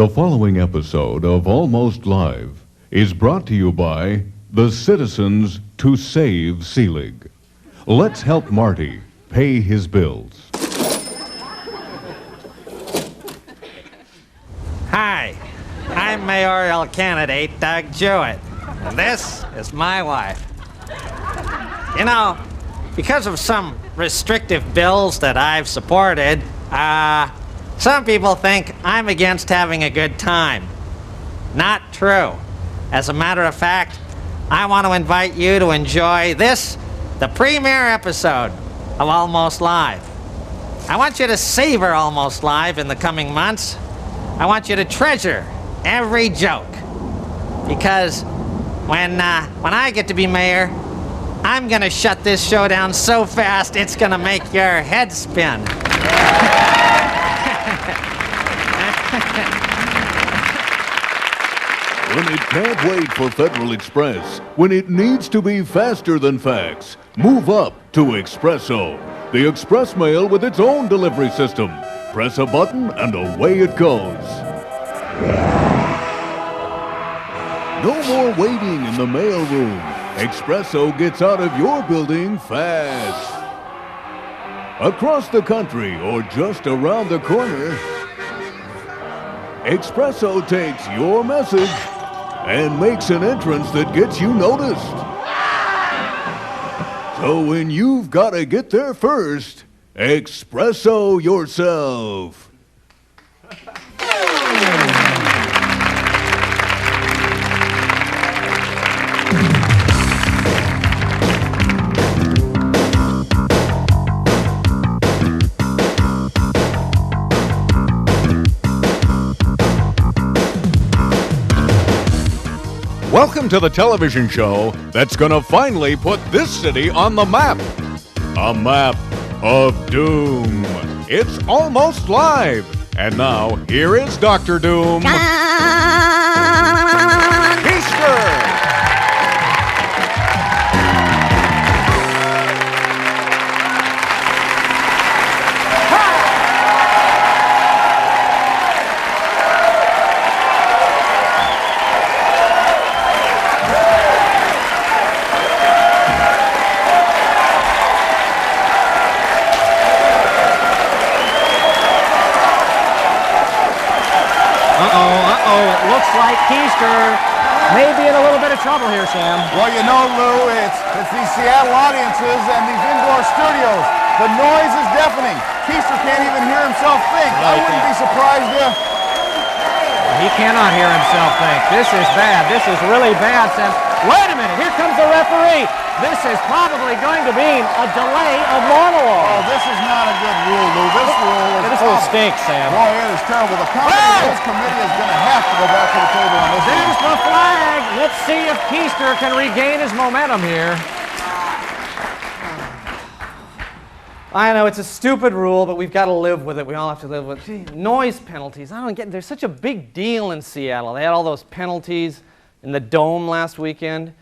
The following episode of Almost Live is brought to you by the Citizens to Save Selig. Let's help Marty pay his bills. Hi, I'm mayoral candidate Doug Jewett, and this is my wife. You know, because of some restrictive bills that I've supported, some people think I'm against having a good time. Not true. As a matter of fact, I want to invite you to enjoy this, the premiere episode of Almost Live. I want you to savor Almost Live in the coming months. I want you to treasure every joke. Because when I get to be mayor, I'm going to shut this show down so fast it's going to make your head spin. When it can't wait for Federal Express, when it needs to be faster than fax, move up to Expresso, the express mail with its own delivery system. Press a button and away it goes. No more waiting in the mail room. Expresso gets out of your building fast. Across the country or just around the corner, Expresso takes your message and makes an entrance that gets you noticed. So when you've got to get there first, Expresso yourself. Welcome to the television show that's gonna finally put this city on the map. A map of doom. It's Almost Live. And now, here is Dr. Doom. Easter! It looks like Keister may be in a little bit of trouble here, Sam. Well, you know, Lou, it's these Seattle audiences and these indoor studios. The noise is deafening. Keister can't even hear himself think. I wouldn't be surprised if... He cannot hear himself think. This is bad. This is really bad, Sam. Wait a minute. Here comes the referee. This is probably going to mean a delay of monologue. Oh, this is not a good rule, Lou. This rule is... This rule stinks, Sam. Boy, it is terrible. The Rules Committee is going to have to go back to the table on this. There's the flag. Let's see if Keister can regain his momentum here. I know it's a stupid rule, but we've got to live with it. We all have to live with it. Gee, noise penalties. I don't get. There's such a big deal in Seattle. They had all those penalties in the Dome last weekend.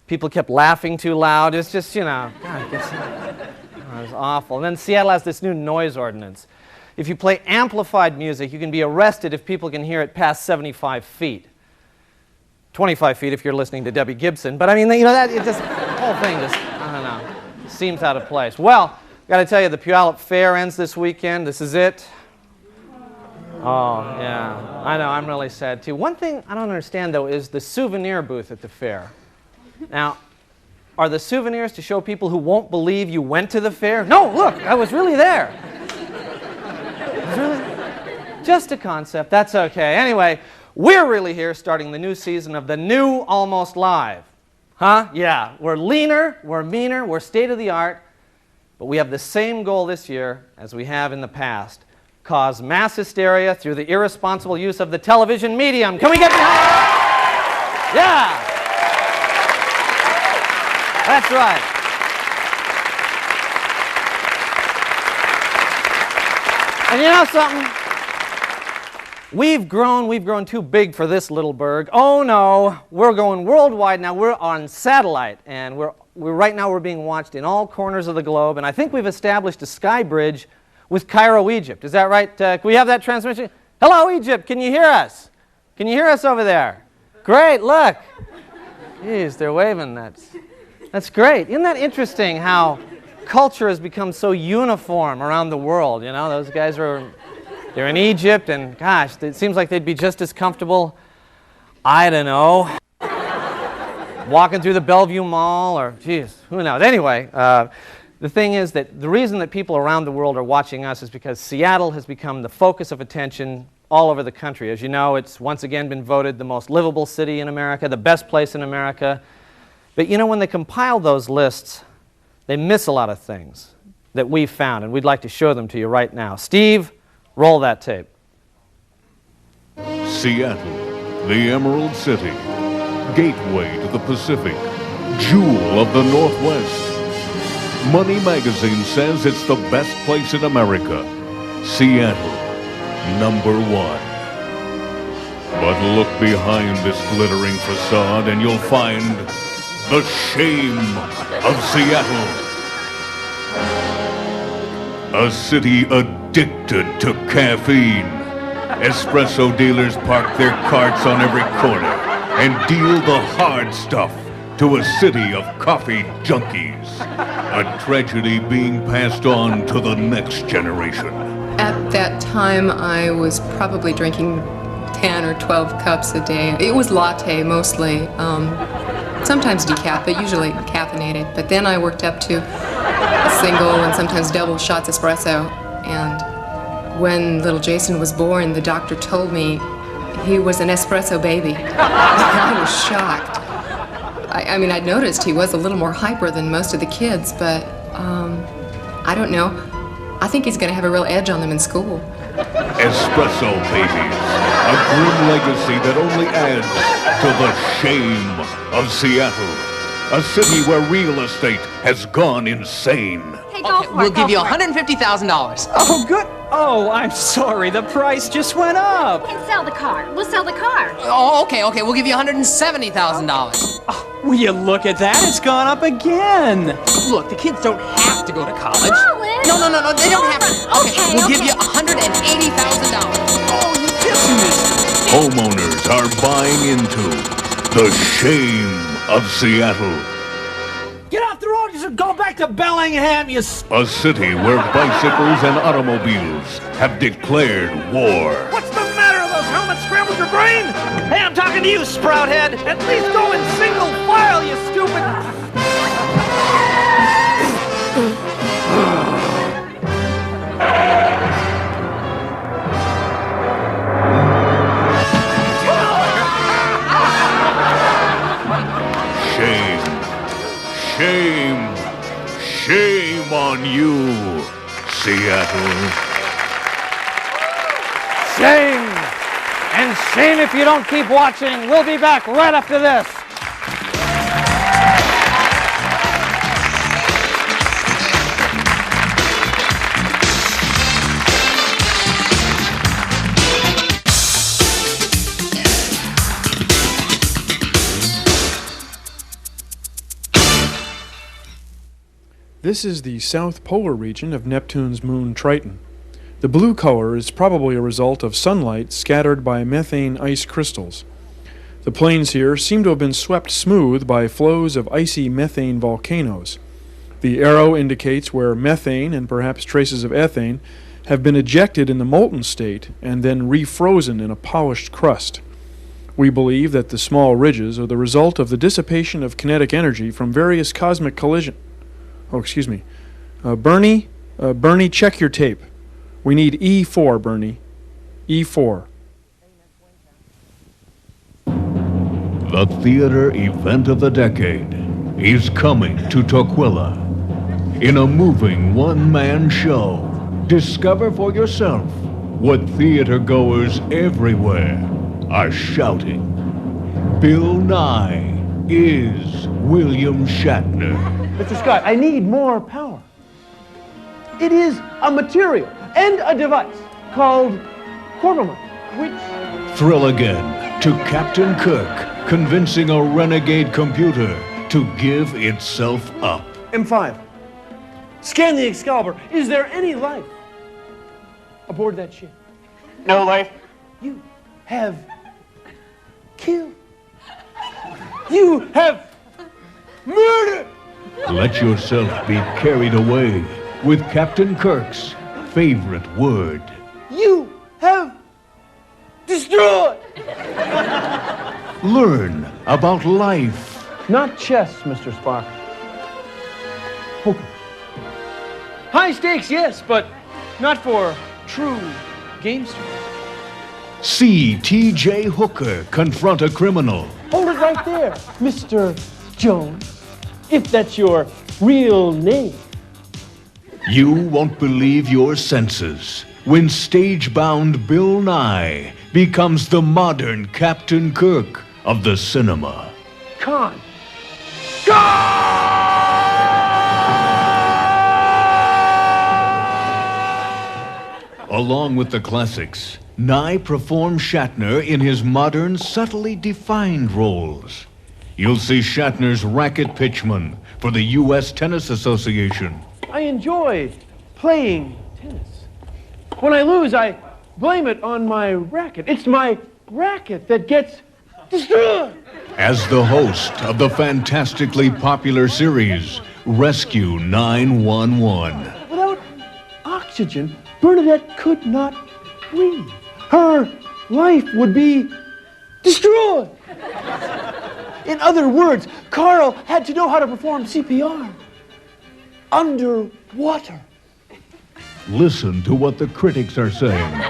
People kept laughing too loud. It's just, you know, God, it was awful. And then Seattle has this new noise ordinance. If you play amplified music, you can be arrested if people can hear it past 75 feet. 25 feet if you're listening to Debbie Gibson. But I mean, you know, that it just, the whole thing just, I don't know, seems out of place. Well, got to tell you, the Puyallup Fair ends this weekend. This is it. Oh, yeah. I know, I'm really sad too. One thing I don't understand, though, is the souvenir booth at the fair. Now, are the souvenirs to show people who won't believe you went to the fair? No, look, I was really there. Really? Just a concept. That's okay. Anyway, we're really here starting the new season of the new Almost Live. Huh? Yeah. We're leaner, we're meaner, we're state-of-the-art, but we have the same goal this year as we have in the past. Cause mass hysteria through the irresponsible use of the television medium. Can we get behind it? Yeah. That's right. And you know something? We've grown too big for this little burg. Oh no, we're going worldwide now. We're on satellite, and right now we're being watched in all corners of the globe, and I think we've established a sky bridge with Cairo, Egypt. Is that right? Can we have that transmission? Hello, Egypt. Can you hear us? Can you hear us over there? Great, look. Jeez, they're waving. That's great. Isn't that interesting how culture has become so uniform around the world? You know, those guys they're in Egypt, and gosh, it seems like they'd be just as comfortable, I don't know, walking through the Bellevue Mall, or geez, who knows. Anyway, the thing is that the reason that people around the world are watching us is because Seattle has become the focus of attention all over the country. As you know, it's once again been voted the most livable city in America, the best place in America. But you know, when they compile those lists, they miss a lot of things that we've found, and we'd like to show them to you right now. Steve, roll that tape. Seattle, the Emerald City, gateway to the Pacific, jewel of the Northwest. Money Magazine says it's the best place in America. Seattle, #1. But look behind this glittering facade and you'll find the shame of Seattle. A city addicted to caffeine. Espresso dealers park their carts on every corner and deal the hard stuff to a city of coffee junkies. A tragedy being passed on to the next generation. At that time, I was probably drinking 10 or 12 cups a day. It was latte mostly, sometimes decaf, but usually caffeinated. But then I worked up to a single and sometimes double shots espresso. And when little Jason was born, the doctor told me he was an espresso baby. I was shocked. I mean, I'd noticed he was a little more hyper than most of the kids, but I don't know. I think he's going to have a real edge on them in school. Espresso babies, a grim legacy that only adds to the shame of Seattle, a city where real estate has gone insane. Hey, we'll give you $150,000. Oh, good. Oh, I'm sorry. The price just went up. And sell the car. We'll sell the car. Oh, okay. We'll give you $170,000. Oh, will you look at that? It's gone up again. Look, the kids don't have to go to college. Colin! No, they don't have to. Okay, we'll give you $180,000. Oh, you dismissed me. Homeowners are buying into the shame of Seattle. Get off the road and go back to Bellingham, you... A city where bicycles and automobiles have declared war. What's the matter? Those helmets scrambled your brain? Hey, I'm talking to you, Sprouthead. At least go in single file, you stupid... Shame on you, Seattle. Shame! And shame if you don't keep watching. We'll be back right after this. This is the south polar region of Neptune's moon Triton. The blue color is probably a result of sunlight scattered by methane ice crystals. The plains here seem to have been swept smooth by flows of icy methane volcanoes. The arrow indicates where methane and perhaps traces of ethane have been ejected in the molten state and then refrozen in a polished crust. We believe that the small ridges are the result of the dissipation of kinetic energy from various cosmic collision. Oh, excuse me. Bernie, check your tape. We need E4, Bernie. E4. The theater event of the decade is coming to Tukwila. In a moving one-man show, discover for yourself what theater goers everywhere are shouting. Bill Nye is William Shatner. Mr. Scott, I need more power. It is a material and a device called Cordoman, which... Thrill again to Captain Kirk convincing a renegade computer to give itself up. M5. Scan the Excalibur. Is there any life aboard that ship? No life. You have killed. You have murdered. Let yourself be carried away with Captain Kirk's favorite word. You have destroyed. Learn about life. Not chess, Mr. Spock. Poker. High stakes, yes, but not for true gamesters. See T.J. Hooker confront a criminal. Hold it right there, Mr. Jones, if that's your real name. You won't believe your senses when stage-bound Bill Nye becomes the modern Captain Kirk of the cinema. Khan. Along with the classics, Nye performs Shatner in his modern, subtly defined roles. You'll see Shatner's racket pitchman for the U.S. Tennis Association. I enjoy playing tennis. When I lose, I blame it on my racket. It's my racket that gets destroyed. As the host of the fantastically popular series, Rescue 911. Without oxygen, Bernadette could not breathe. Her life would be destroyed. In other words, Carl had to know how to perform CPR underwater. Listen to what the critics are saying.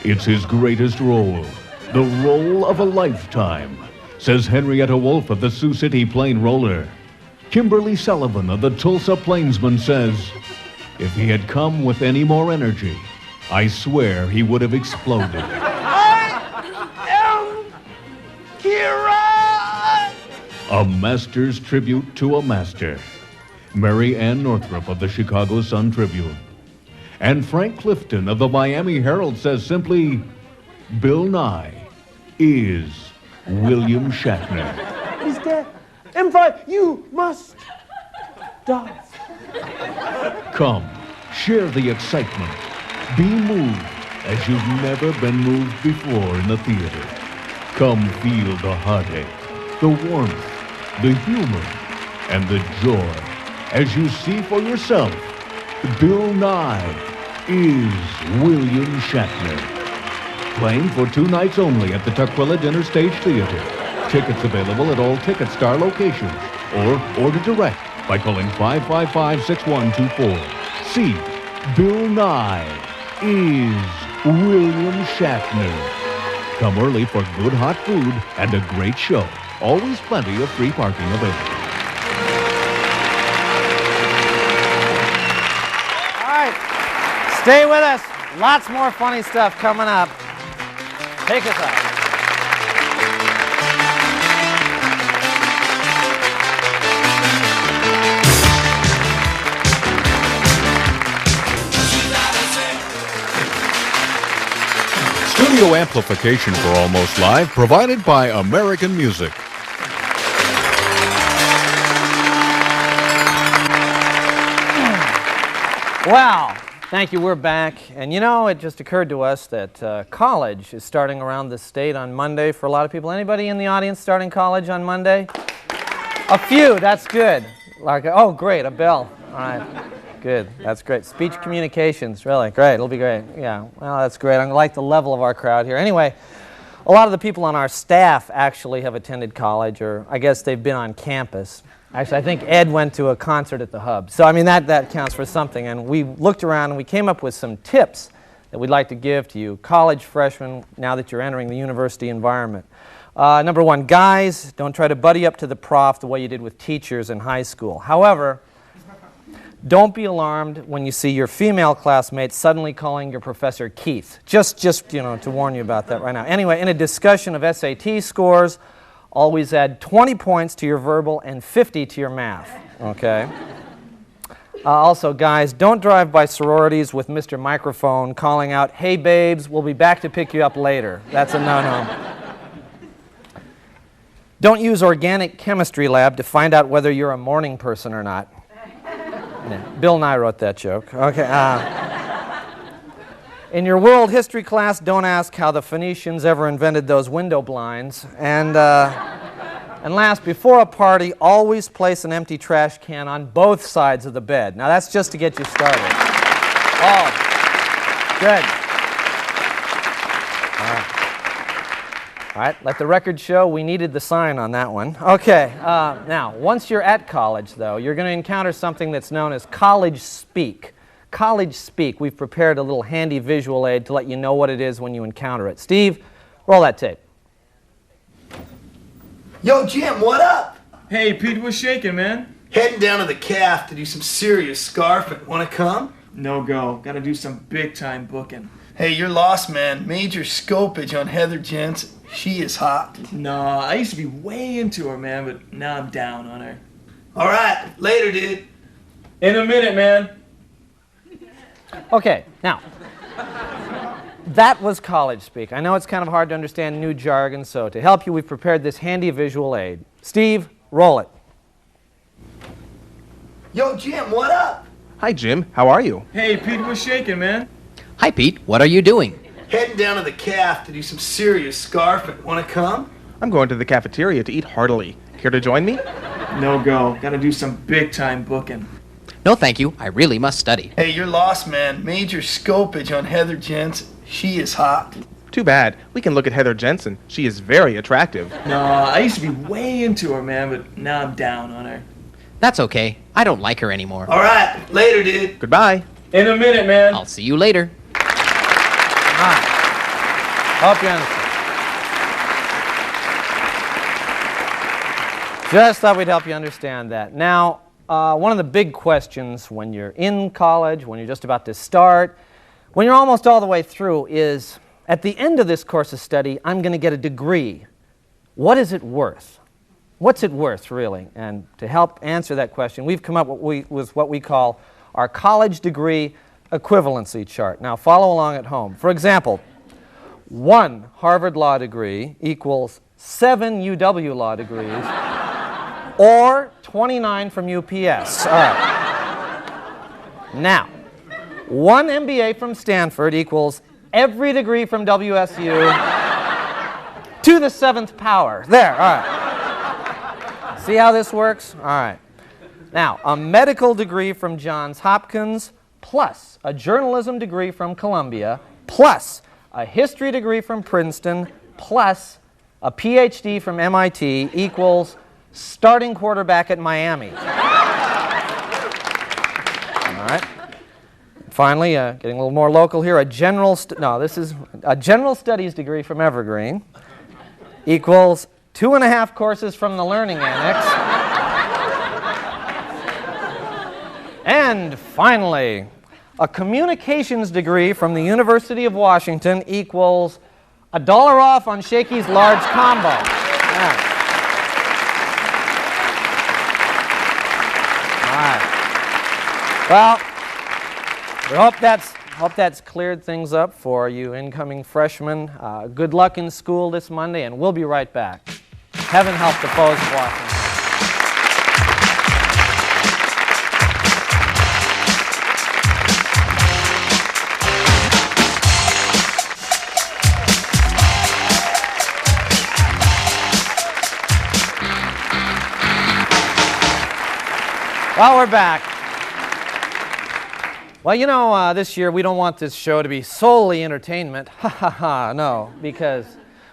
It's his greatest role, the role of a lifetime, says Henrietta Wolf of the Sioux City Plain Roller. Kimberly Sullivan of the Tulsa Plainsman says, if he had come with any more energy, I swear he would have exploded. I am Kira! A master's tribute to a master. Mary Ann Northrup of the Chicago Sun-Tribune. And Frank Clifton of the Miami Herald says simply, Bill Nye is William Shatner. He's dead. M5, you must die. Come, share the excitement. Be moved as you've never been moved before in the theater. Come feel the heartache, the warmth, the humor, and the joy as you see for yourself, Bill Nye is William Shatner. Playing for 2 nights only at the Tukwila Dinner Stage Theater. Tickets available at all Ticket Star locations or order direct by calling 555-6124. See, Bill Nye is William Shatner. Come early for good hot food and a great show. Always plenty of free parking available. All right, stay with us. Lots more funny stuff coming up. Take us out. Studio amplification for Almost Live provided by American Music. Wow. Thank you. We're back. And you know, it just occurred to us that college is starting around the state on Monday for a lot of people. Anybody in the audience starting college on Monday? A few. That's good. Like, oh, great. A bell. All right. Good. That's great. Speech communications. Really great. It'll be great. Yeah. Well, that's great. I like the level of our crowd here. Anyway, a lot of the people on our staff actually have attended college, or I guess they've been on campus. Actually, I think Ed went to a concert at the Hub. So, I mean, that counts for something. And we looked around and we came up with some tips that we'd like to give to you, college freshmen, now that you're entering the university environment. Number one, guys, don't try to buddy up to the prof the way you did with teachers in high school. However, don't be alarmed when you see your female classmates suddenly calling your professor Keith. Just you know, to warn you about that right now. Anyway, in a discussion of SAT scores, always add 20 points to your verbal and 50 to your math, okay? Also, guys, don't drive by sororities with Mr. Microphone calling out, hey, babes, we'll be back to pick you up later. That's a no-no. Don't use organic chemistry lab to find out whether you're a morning person or not. Yeah, Bill Nye wrote that joke. Okay. In your world history class, don't ask how the Phoenicians ever invented those window blinds. And last, before a party, always place an empty trash can on both sides of the bed. Now, that's just to get you started. Oh, good. All right, let the record show we needed the sign on that one. Okay, now, once you're at college, though, you're going to encounter something that's known as college speak. College speak. We've prepared a little handy visual aid to let you know what it is when you encounter it. Steve, roll that tape. Yo, Jim, what up? Hey, Pete, what's shaking, man? Heading down to the calf to do some serious scarfing. Want to come? No go. Gotta do some big-time booking. Hey, you're lost, man. Major scopage on Heather Jensen. She is hot. Nah, I used to be way into her, man, but now I'm down on her. All right, later, dude. In a minute, man. Okay, now, that was college speak. I know it's kind of hard to understand new jargon, so to help you, we've prepared this handy visual aid. Steve, roll it. Yo, Jim, what up? Hi, Jim. How are you? Hey, Pete, what's shaking, man? Hi, Pete. What are you doing? Heading down to the calf to do some serious scarfing. Want to come? I'm going to the cafeteria to eat heartily. Care to join me? No go. Gotta do some big-time booking. No, thank you. I really must study. Hey, you're lost, man. Major scopage on Heather Jensen. She is hot. Too bad. We can look at Heather Jensen. She is very attractive. Nah, I used to be way into her, man, but now I'm down on her. That's okay. I don't like her anymore. All right, later, dude. Goodbye. In a minute, man. I'll see you later. All right. Hope you understand. Just thought we'd help you understand that. Now, one of the big questions when you're in college, when you're just about to start, when you're almost all the way through is, at the end of this course of study, I'm going to get a degree. What is it worth? What's it worth, really? And to help answer that question, we've come up with what we call our college degree equivalency chart. Now, follow along at home. For example, 1 Harvard Law degree equals 7 UW Law degrees, or 29 from UPS. All right. Now, 1 MBA from Stanford equals every degree from WSU to the 7th power. There, all right. See how this works? All right. Now, a medical degree from Johns Hopkins plus a journalism degree from Columbia plus a history degree from Princeton plus a PhD from MIT equals starting quarterback at Miami. All right. Finally, getting a little more local here, a general studies degree from Evergreen equals 2.5 courses from the Learning Annex. And finally, a communications degree from the University of Washington equals $1 off on Shakey's large combo. Yeah. All right. Well, we hope that's cleared things up for you incoming freshmen. Good luck in school this Monday, and we'll be right back. Heaven help the foes of Washington. Well, we're back. Well, you know, this year we don't want this show to be solely entertainment. Ha ha ha, no, because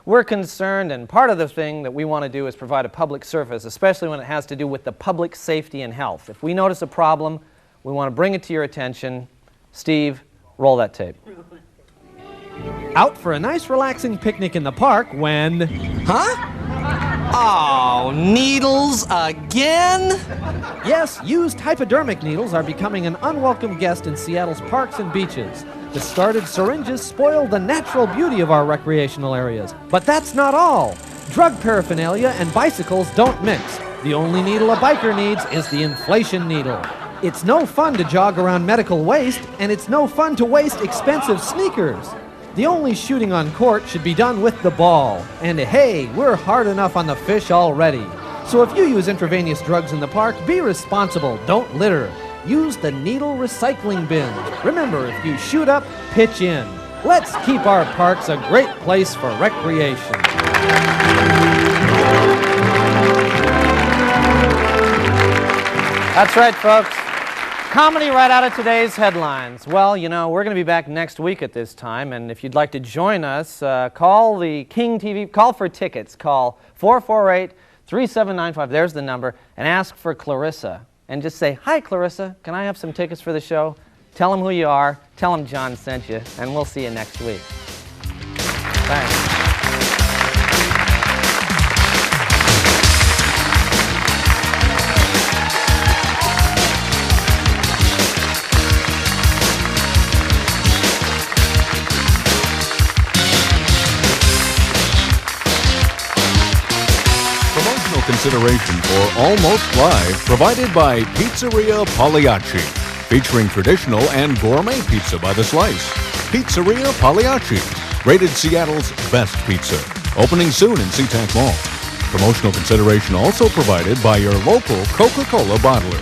we're concerned, and part of the thing that we want to do is provide a public service, especially when it has to do with the public safety and health. If we notice a problem, we want to bring it to your attention. Steve, roll that tape. Out for a nice relaxing picnic in the park when... Huh? Oh, needles again? Yes, used hypodermic needles are becoming an unwelcome guest in Seattle's parks and beaches. Discarded syringes spoil the natural beauty of our recreational areas. But that's not all. Drug paraphernalia and bicycles don't mix. The only needle a biker needs is the inflation needle. It's no fun to jog around medical waste, and it's no fun to waste expensive sneakers. The only shooting on court should be done with the ball. And hey, we're hard enough on the fish already. So if you use intravenous drugs in the park, be responsible, don't litter. Use the needle recycling bin. Remember, if you shoot up, pitch in. Let's keep our parks a great place for recreation. That's right, folks. Comedy right out of today's headlines. Well, you know, we're going to be back next week at this time, and if you'd like to join us, call the King TV, call for tickets. Call 448-3795, there's the number, and ask for Clarissa. And just say, "Hi, Clarissa, can I have some tickets for the show?" Tell them who you are, tell them John sent you, and we'll see you next week. Thanks. Consideration for Almost Live provided by Pizzeria Pagliacci, featuring traditional and gourmet pizza by the slice. Pizzeria Pagliacci, rated Seattle's best pizza. Opening soon in SeaTac Mall. Promotional consideration also provided by your local Coca-Cola bottler.